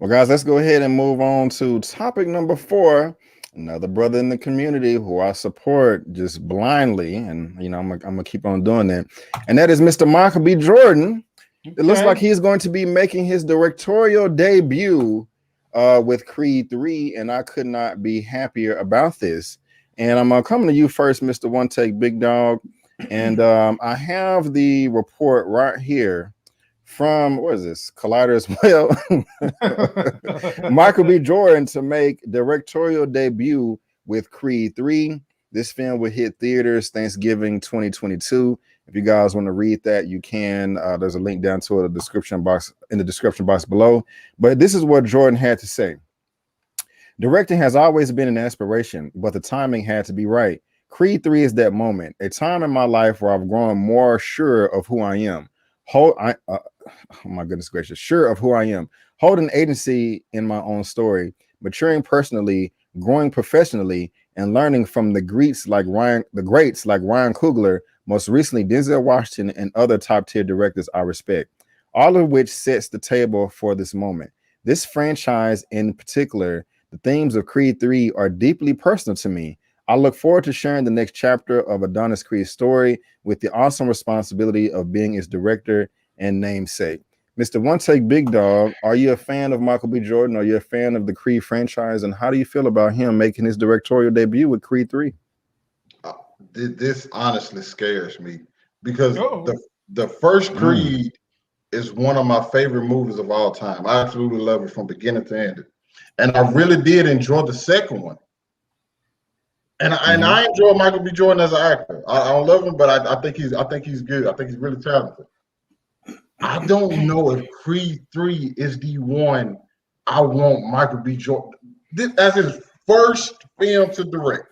Well, guys, let's go ahead and move on to topic number 4. Another brother in the community who I support just blindly, and I'm gonna keep on doing that. And that is Mr. Michael B. Jordan. Okay. It looks like he's going to be making his directorial debut with Creed 3, and I could not be happier about this. And I'm coming to you first, Mr. One Take Big Dog, and I have the report right here. From what is this Collider as well? Michael B. Jordan to make directorial debut with Creed 3. This film will hit theaters Thanksgiving 2022. If you guys want to read that, you can. There's a link down to it in the description box below. But this is what Jordan had to say. Directing has always been an aspiration, but the timing had to be right. Creed 3 is that moment, a time in my life where I've grown more sure of who I am. Oh my goodness gracious, sure of who I am, holding agency in my own story, maturing personally, growing professionally, and learning from the greats like Ryan Coogler, most recently Denzel Washington, and other top-tier directors I respect, all of which sets the table for this moment. This franchise in particular, the themes of Creed 3 are deeply personal to me. I look forward to sharing the next chapter of Adonis Creed's story with the awesome responsibility of being its director and namesake. Mr. One Take Big Dog, are you a fan of Michael B. Jordan? Are you a fan of the Creed franchise? And how do you feel about him making his directorial debut with Creed 3? This honestly scares me because the first Creed is one of my favorite movies of all time. I absolutely love it from beginning to end. And I really did enjoy the second one. And I enjoy Michael B. Jordan as an actor. I don't love him, but I think he's good. I think he's really talented. I don't know if Creed 3 is the one I want Michael B. Jordan as his first film to direct.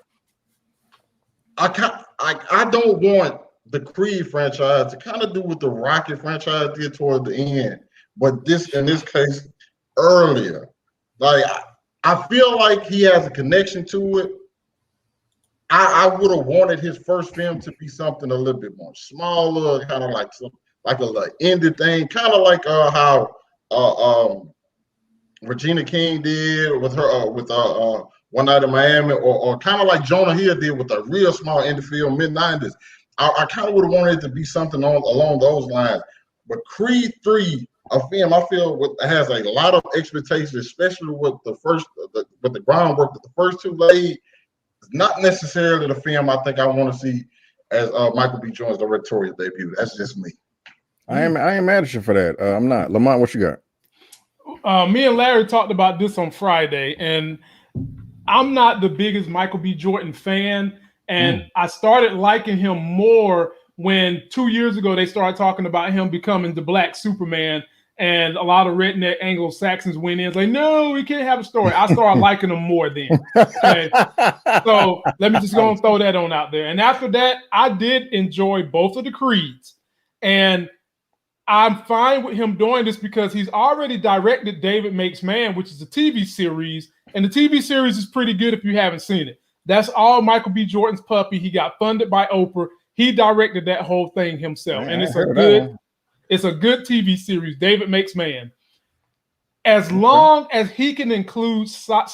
I don't want the Creed franchise to kind of do what the Rocky franchise did toward the end, but in this case earlier. Like I feel like he has a connection to it. I would have wanted his first film to be something a little bit more smaller, kind of like a little indie thing, kind of like how Regina King did with her One Night in Miami, or kind of like Jonah Hill did with a real small indie film mid-90s. I kind of would have wanted it to be something along those lines. But Creed 3, a film I feel has a lot of expectations, especially with the groundwork that the first two laid. It's not necessarily the film I think I want to see as Michael B. Jordan's directorial debut. That's just me. I ain't mad at you for that. I'm not. Lamont, what you got? Me and Larry talked about this on Friday, and I'm not the biggest Michael B. Jordan fan, and I started liking him more when 2 years ago they started talking about him becoming the Black Superman, and a lot of redneck Anglo-Saxons went in like, no, we can't have a story. I started liking him more then. Okay? So let me just go and throw that on out there. And after that, I did enjoy both of the Creeds, and I'm fine with him doing this because he's already directed David Makes Man, which is a TV series. And the TV series is pretty good if you haven't seen it. That's all Michael B. Jordan's puppy. He got funded by Oprah. He directed that whole thing himself. And it's a good TV series, David Makes Man. As long as he can include Sly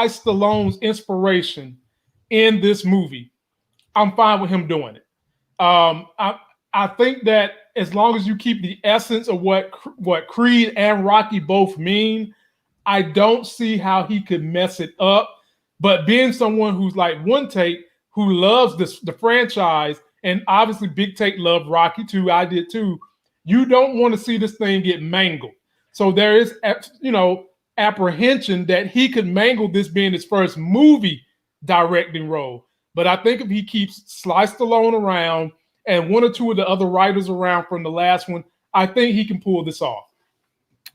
Stallone's inspiration in this movie, I'm fine with him doing it. I think that as long as you keep the essence of what Creed and Rocky both mean, I don't see how he could mess it up. But being someone who's like One Take, who loves the franchise, and obviously Big Take loved Rocky too, I did too, you don't want to see this thing get mangled. So there is, apprehension that he could mangle this being his first movie directing role. But I think if he keeps Sly Stallone around and one or two of the other writers around from the last one, I think he can pull this off.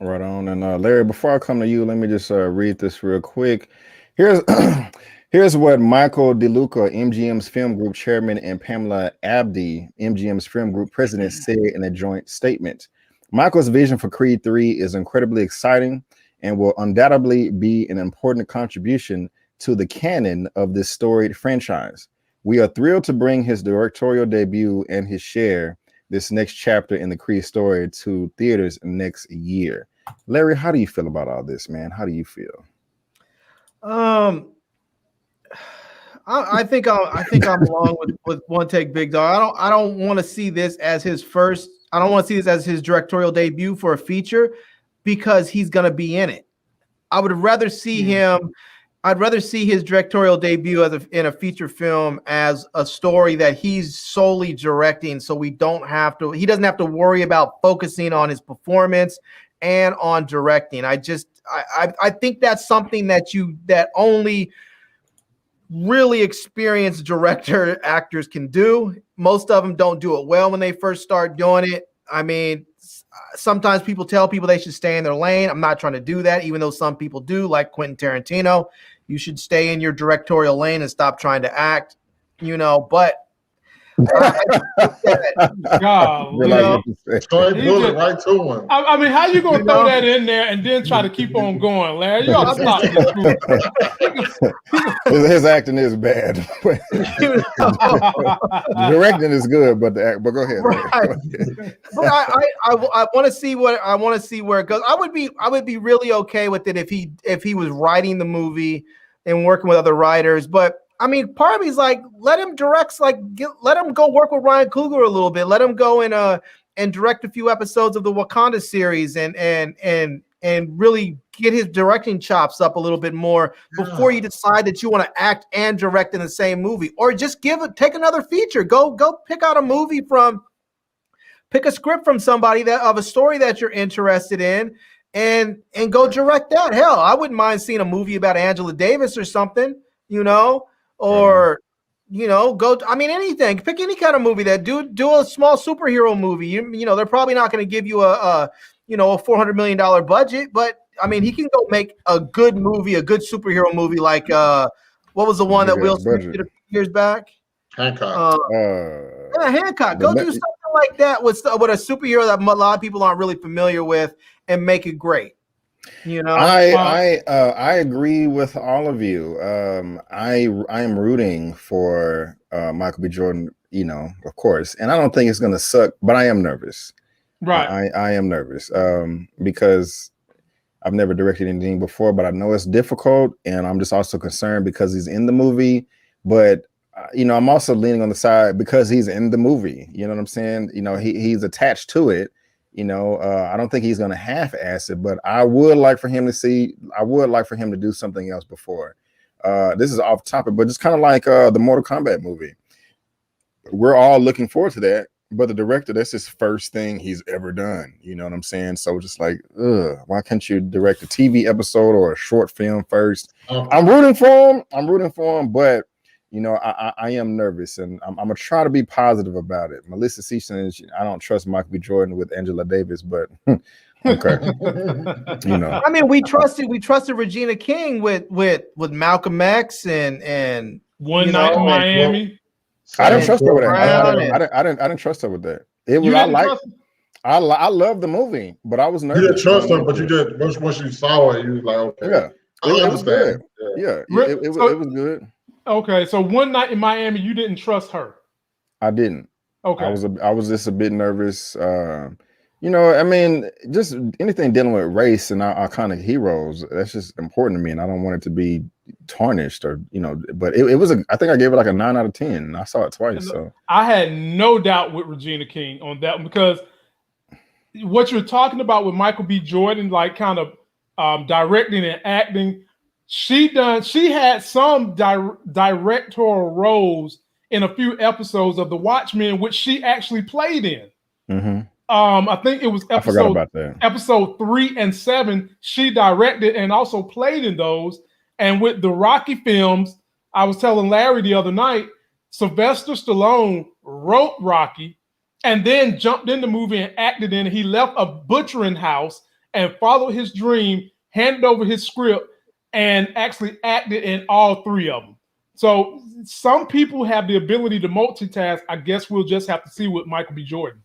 Right on. And Larry, before I come to you, let me just read this real quick. Here's what Michael DeLuca, MGM's Film Group chairman, and Pamela Abdi, MGM's Film Group president, said in a joint statement. Michael's vision for Creed 3 is incredibly exciting and will undoubtedly be an important contribution to the canon of this storied franchise. We are thrilled to bring his directorial debut and his share this next chapter in the Creed story to theaters next year. Larry, how do you feel about all this, man? How do you feel? I think I'm along with One Take Big Dog. I don't want to see this as his first. I don't want to see this as his directorial debut for a feature because he's gonna be in it. I would rather see him. I'd rather see his directorial debut in a feature film as a story that he's solely directing, so he doesn't have to worry about focusing on his performance and on directing. I think that's something that only really experienced actors can do. Most of them don't do it well when they first start doing it. I mean, sometimes people tell people they should stay in their lane. I'm not trying to do that, even though some people do, like Quentin Tarantino. You should stay in your directorial lane and stop trying to act, but right to him. I mean, how you gonna throw that in there and then try to keep on going, Larry? You ought to stop this. His acting is bad. Directing is good, but go ahead. Right. But I want to see where it goes. I would be really okay with it if he was writing the movie and working with other writers, but I mean, part of me is like, let him direct, let him go work with Ryan Coogler a little bit. Let him go and direct a few episodes of the Wakanda series and really get his directing chops up a little bit more before you decide that you want to act and direct in the same movie, or just take another feature. Go pick out a movie pick a script from somebody of a story that you're interested in, and go direct that. Hell, I wouldn't mind seeing a movie about Angela Davis or something, or anything. Pick any kind of movie that do a small superhero movie. They're probably not going to give you a $400 million budget, but I mean, he can go make a good movie, a good superhero movie, like what was the one that Will Smith did a few years back? Hancock. Hancock. Go do something like that with a superhero that a lot of people aren't really familiar with, and make it great. I agree with all of you. I am rooting for Michael B. Jordan, of course, and I don't think it's gonna suck, but I am nervous. Right. I am nervous because I've never directed anything before, but I know it's difficult, and I'm just also concerned because he's in the movie. But I'm also leaning on the side because he's in the movie. You know what I'm saying? He's attached to it. I don't think he's going to half-ass it, but I would like for him to do something else before. This is off topic, but just kind of like the Mortal Kombat movie. We're all looking forward to that, but the director, that's his first thing he's ever done. You know what I'm saying? So just like, why can't you direct a TV episode or a short film first? I'm rooting for him, but I am nervous, and I'm gonna try to be positive about it. Melissa Season, I don't trust Michael B. Jordan with Angela Davis, but okay. I mean, we trusted Regina King with Malcolm X and One Night in Miami. I didn't trust her with that. I didn't trust her with that. It was I love the movie, but I was nervous. You didn't trust her, but you did. Once you saw it, you was like, okay, yeah, it was good. Yeah, it was good. Okay, so One Night in Miami, you didn't trust her. I didn't. Okay, I was just a bit nervous. I mean, just anything dealing with race and our iconic heroes, that's just important to me, and I don't want it to be tarnished or But it was I think I gave it like a 9 out of 10. And I saw it twice. So I had no doubt with Regina King on that one, because what you're talking about with Michael B. Jordan, like kind of directing and acting. She had some directorial roles in a few episodes of The Watchmen, which she actually played in. Mm-hmm. I think it was episode 3 and 7. She directed and also played in those. And with the Rocky films, I was telling Larry the other night, Sylvester Stallone wrote Rocky and then jumped in the movie and acted in it. He left a butchering house and followed his dream, handed over his script, and actually acted in all 3 of them. So some people have the ability to multitask. I guess we'll just have to see with Michael B. Jordan.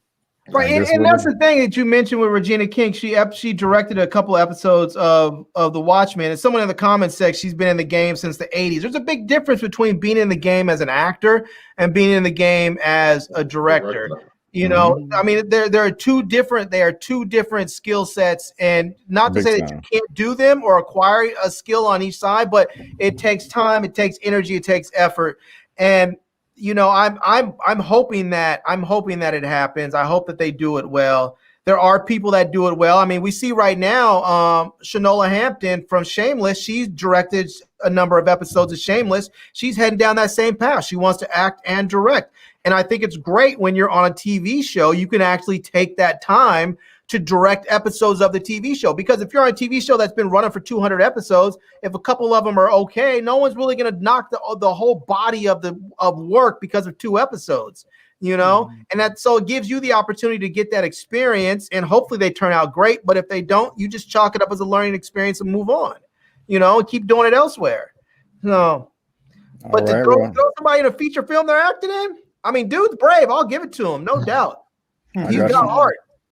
Right, and that's the thing that you mentioned with Regina King. She directed a couple episodes of The Watchmen, and someone in the comments said she's been in the game since the 80s. There's a big difference between being in the game as an actor and being in the game as a director. You know, I mean, there are two different skill sets, and not to say that you can't do them or acquire a skill on each side, but it takes time, it takes energy, it takes effort. And you know, I'm hoping that it happens. I hope that they do it well. There are people that do it well. I mean, we see right now, Shanola Hampton from Shameless. She's directed a number of episodes of Shameless. She's heading down that same path. She wants to act and direct. And I think it's great when you're on a TV show, you can actually take that time to direct episodes of the TV show. Because if you're on a TV show that's been running for 200 episodes, if a couple of them are okay, no one's really going to knock the whole body of work because of 2 episodes, you know? And so it gives you the opportunity to get that experience, and hopefully they turn out great. But if they don't, you just chalk it up as a learning experience and move on, you know, and keep doing it elsewhere. No. But to throw somebody in a feature film they're acting in, I mean, dude's brave. I'll give it to him, no doubt. He's got heart.